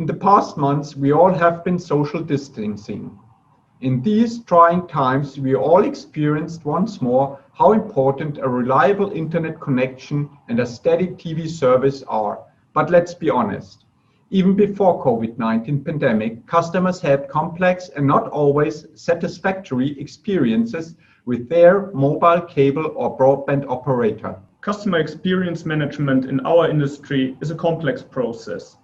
In the past months, we all have been social distancing. In these trying times, we all experienced once more how important a reliable internet connection and a steady TV service are. But let's be honest, even before COVID-19 pandemic, customers had complex and not always satisfactory experiences with their mobile cable or broadband operator. Customer experience management in our industry is a complex process.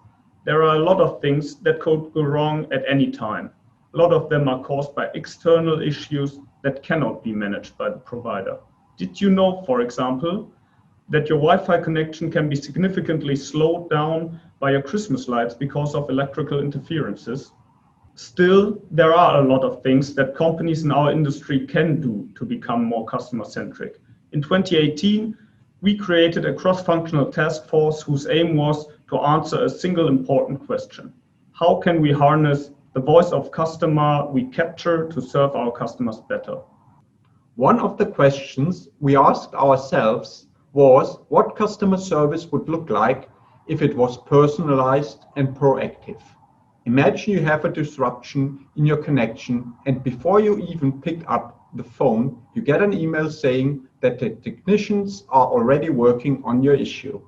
There are a lot of things that could go wrong at any time. A lot of them are caused by external issues that cannot be managed by the provider. Did you know, for example, that your Wi-Fi connection can be significantly slowed down by your Christmas lights because of electrical interferences? Still, there are a lot of things that companies in our industry can do to become more customer-centric. In 2018, we created a cross-functional task force whose aim was to answer a single important question. How can we harness the voice of customer we capture to serve our customers better? One of the questions we asked ourselves was what customer service would look like if it was personalized and proactive. Imagine you have a disruption in your connection, and before you even pick up the phone, you get an email saying that the technicians are already working on your issue.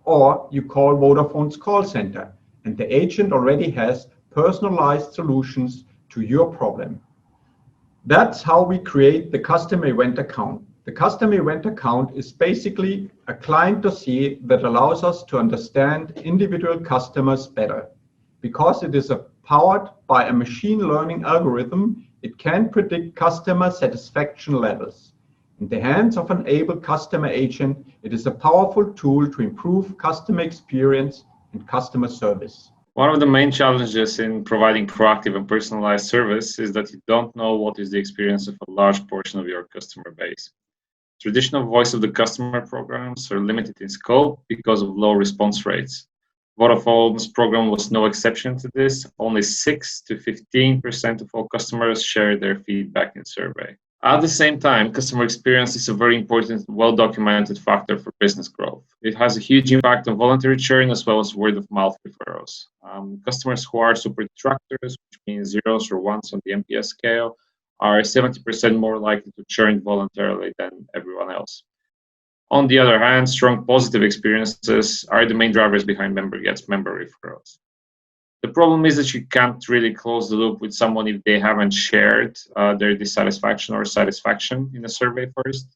Or you call Vodafone's call center, and the agent already has personalized solutions to your problem. That's how we create the customer event account. The customer event account is basically a client dossier that allows us to understand individual customers better. Because it is powered by a machine learning algorithm, it can predict customer satisfaction levels. In the hands of an able customer agent, it is a powerful tool to improve customer experience and customer service. One of the main challenges in providing proactive and personalized service is that you don't know what is the experience of a large portion of your customer base. Traditional voice of the customer programs are limited in scope because of low response rates. Vodafone's program was no exception to this. Only 6 to 15% of all customers share their feedback in survey. At the same time, customer experience is a very important, well-documented factor for business growth. It has a huge impact on voluntary churn as well as word-of-mouth referrals. Customers who are super detractors, which means zeros or ones on the NPS scale, are 70% more likely to churn voluntarily than everyone else. On the other hand, strong positive experiences are the main drivers behind member gets member referrals. The problem is that you can't really close the loop with someone if they haven't shared their dissatisfaction or satisfaction in a survey first.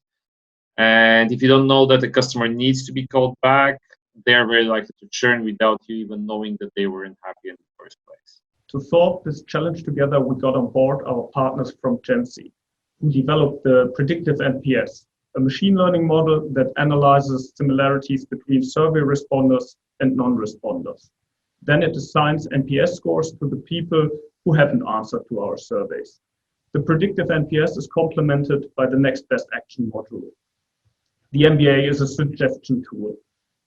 And if you don't know that the customer needs to be called back, they're very likely to churn without you even knowing that they weren't happy in the first place. To solve this challenge together, we got on board our partners from GemSeek, who developed the predictive NPS, a machine learning model that analyzes similarities between survey responders and non-responders. Then it assigns NPS scores to the people who haven't answered to our surveys. The predictive NPS is complemented by the next best action module. The MBA is a suggestion tool.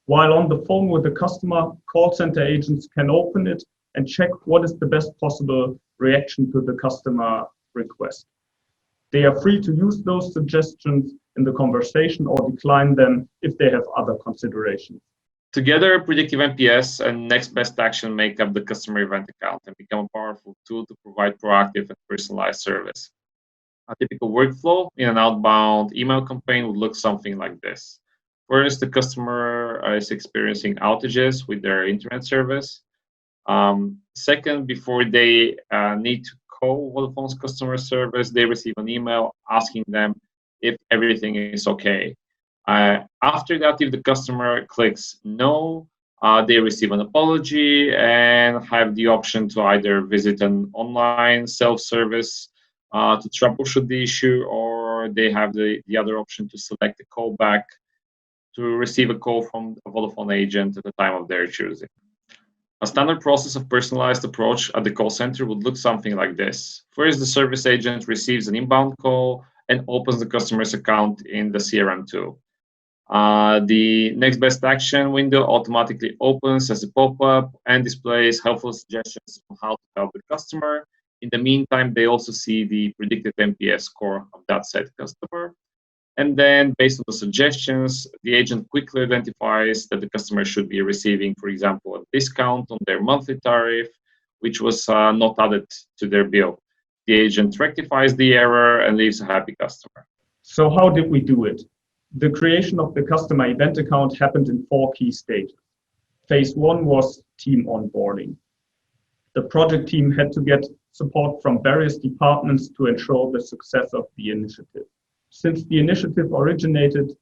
While on the phone with the customer, call center agents can open it and check what is the best possible reaction to the customer request. They are free to use those suggestions in the conversation or decline them if they have other considerations. Together, predictive NPS and next best action make up the customer event account and become a powerful tool to provide proactive and personalized service. A typical workflow in an outbound email campaign would look something like this. First, the customer is experiencing outages with their internet service. Second, before they need to call Vodafone's customer service, they receive an email asking them if everything is okay. After that, if the customer clicks no, they receive an apology and have the option to either visit an online self-service to troubleshoot the issue, or they have the other option to select a callback to receive a call from a Vodafone agent at the time of their choosing. A standard process of personalized approach at the call center would look something like this. First, the service agent receives an inbound call and opens the customer's account in the CRM tool. The next best action window automatically opens as a pop-up and displays helpful suggestions on how to help the customer. In the meantime, they also see the predicted NPS score of that said customer. And then based on the suggestions, the agent quickly identifies that the customer should be receiving, for example, a discount on their monthly tariff, which was not added to their bill. The agent rectifies the error and leaves a happy customer. So how did we do it? The creation of the customer event account happened in 4 key stages. Phase 1 was team onboarding. The project team had to get support from various departments to ensure the success of the initiative. Since the initiative originated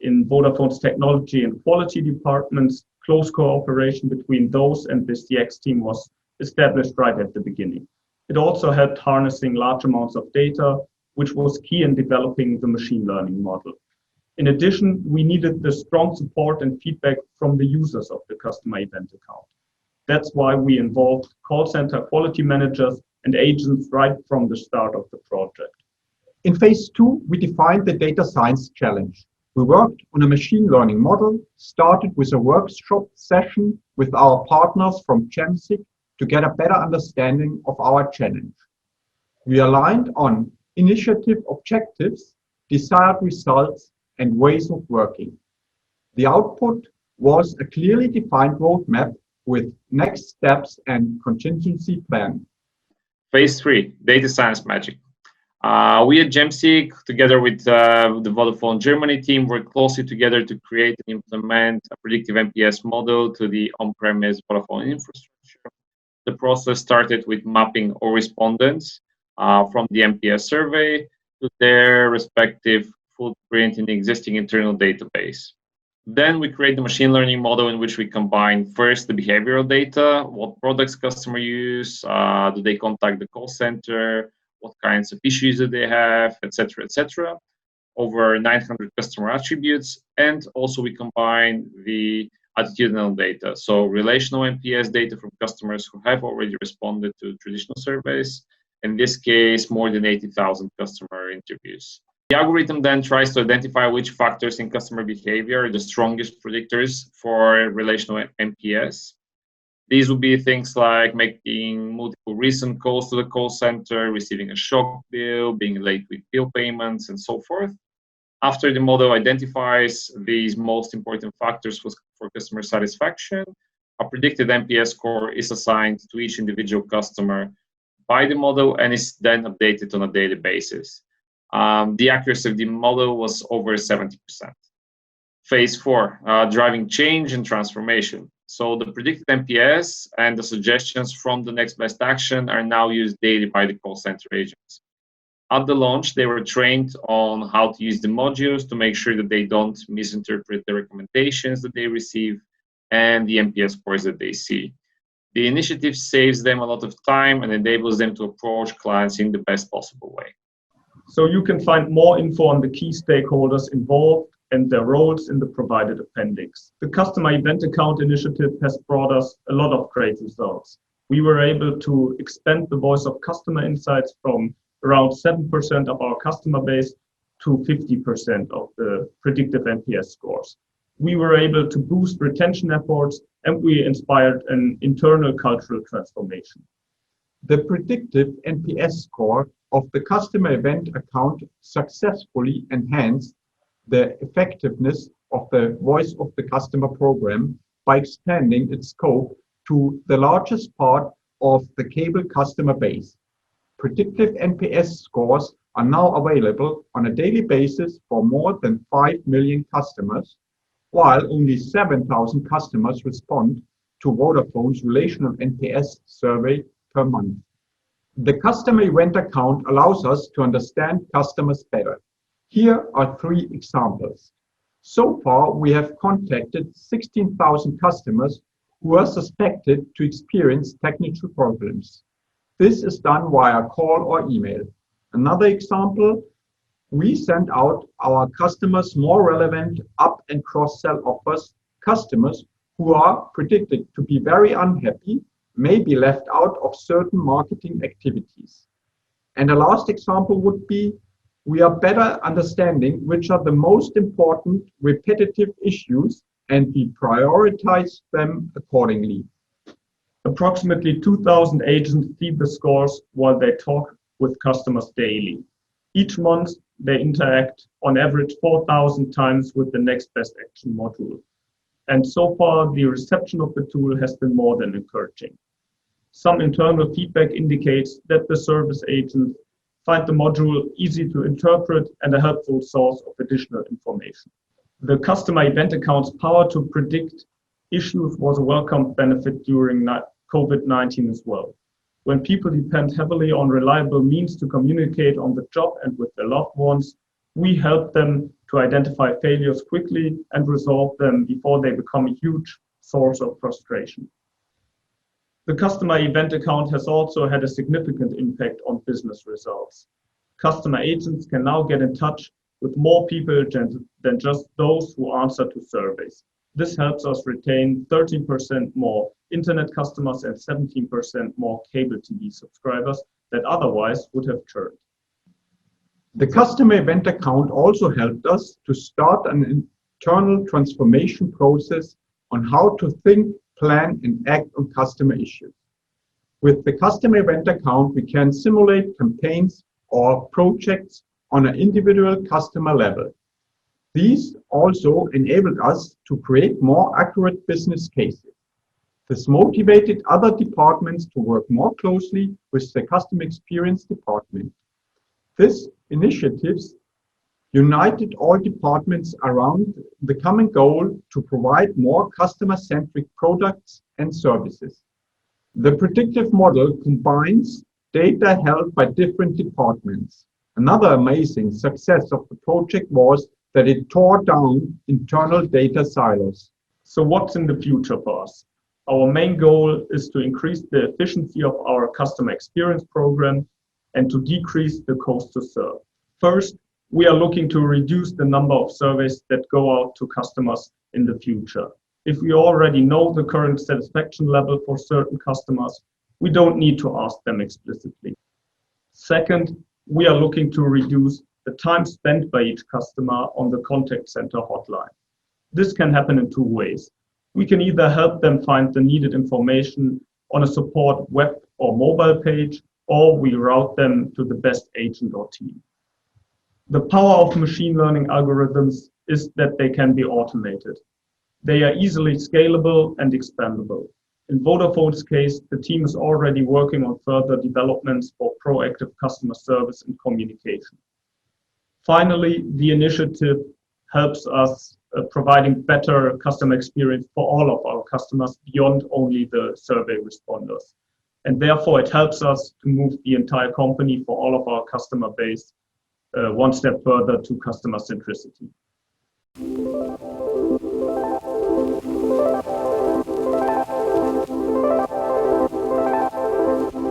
in Vodafone's technology and quality departments, close cooperation between those and the CX team was established right at the beginning. It also helped harnessing large amounts of data, which was key in developing the machine learning model. In addition, we needed the strong support and feedback from the users of the customer event account. That's why we involved call center quality managers and agents right from the start of the project. In phase 2, we defined the data science challenge. We worked on a machine learning model, started with a workshop session with our partners from GemSeek to get a better understanding of our challenge. We aligned on initiative objectives, desired results, and ways of working. The output was a clearly defined roadmap with next steps and contingency plan. Phase 3, data science magic. We at GemSeek, together with the Vodafone Germany team, worked closely together to create and implement a predictive NPS model to the on-premise Vodafone infrastructure. The process started with mapping all respondents from the NPS survey to their respective footprint in the existing internal database. Then we create the machine learning model in which we combine first the behavioral data, what products customer use, do they contact the call center, what kinds of issues do they have, etc., etc. Over 900 customer attributes, and also we combine the attitudinal data, so relational NPS data from customers who have already responded to traditional surveys. In this case, more than 80,000 customer interviews. The algorithm then tries to identify which factors in customer behavior are the strongest predictors for relational NPS. These would be things like making multiple recent calls to the call center, receiving a shock bill, being late with bill payments, and so forth. After the model identifies these most important factors for customer satisfaction, a predicted NPS score is assigned to each individual customer by the model and is then updated on a daily basis. The accuracy of the model was over 70%. Phase 4, driving change and transformation. So the predicted NPS and the suggestions from the next best action are now used daily by the call center agents. At the launch, they were trained on how to use the modules to make sure that they don't misinterpret the recommendations that they receive and the NPS scores that they see. The initiative saves them a lot of time and enables them to approach clients in the best possible way. So you can find more info on the key stakeholders involved and their roles in the provided appendix. The Customer Event Account initiative has brought us a lot of great results. We were able to expand the voice of customer insights from around 7% of our customer base to 50% of the predictive NPS scores. We were able to boost retention efforts, and we inspired an internal cultural transformation. The predictive NPS score of the customer event account successfully enhanced the effectiveness of the voice of the customer program by expanding its scope to the largest part of the cable customer base. Predictive NPS scores are now available on a daily basis for more than 5 million customers, while only 7,000 customers respond to Vodafone's relational NPS survey per month. The customer event account allows us to understand customers better. Here are 3 examples. So far, we have contacted 16,000 customers who are suspected to experience technical problems. This is done via call or email. Another example, we send out our customers more relevant up and cross-sell offers. Customers who are predicted to be very unhappy may be left out of certain marketing activities. And the last example would be, we are better understanding which are the most important repetitive issues and we prioritize them accordingly. Approximately 2,000 agents feed the scores while they talk with customers daily. Each month, they interact on average 4,000 times with the next best action module. And so far, the reception of the tool has been more than encouraging. Some internal feedback indicates that the service agents find the module easy to interpret and a helpful source of additional information. The customer event account's power to predict issues was a welcome benefit during COVID-19 as well. When people depend heavily on reliable means to communicate on the job and with their loved ones, we help them to identify failures quickly and resolve them before they become a huge source of frustration. The customer event account has also had a significant impact on business results. Customer agents can now get in touch with more people than just those who answer to surveys. This helps us retain 13% more internet customers and 17% more cable TV subscribers that otherwise would have churned. The customer event account also helped us to start an internal transformation process on how to think, plan, and act on customer issues. With the customer event account, we can simulate campaigns or projects on an individual customer level. These also enabled us to create more accurate business cases. This motivated other departments to work more closely with the customer experience department. These initiatives united all departments around the common goal to provide more customer-centric products and services. The predictive model combines data held by different departments. Another amazing success of the project was that it tore down internal data silos. So what's in the future for us? Our main goal is to increase the efficiency of our customer experience program and to decrease the cost to serve. First, we are looking to reduce the number of surveys that go out to customers in the future. If we already know the current satisfaction level for certain customers, we don't need to ask them explicitly. Second, we are looking to reduce the time spent by each customer on the contact center hotline. This can happen in two ways. We can either help them find the needed information on a support web or mobile page, or we route them to the best agent or team. The power of machine learning algorithms is that they can be automated. They are easily scalable and expandable. In Vodafone's case, the team is already working on further developments for proactive customer service and communication. Finally, the initiative helps us providing better customer experience for all of our customers beyond only the survey responders. And therefore, it helps us to move the entire company for all of our customer base one step further to customer centricity.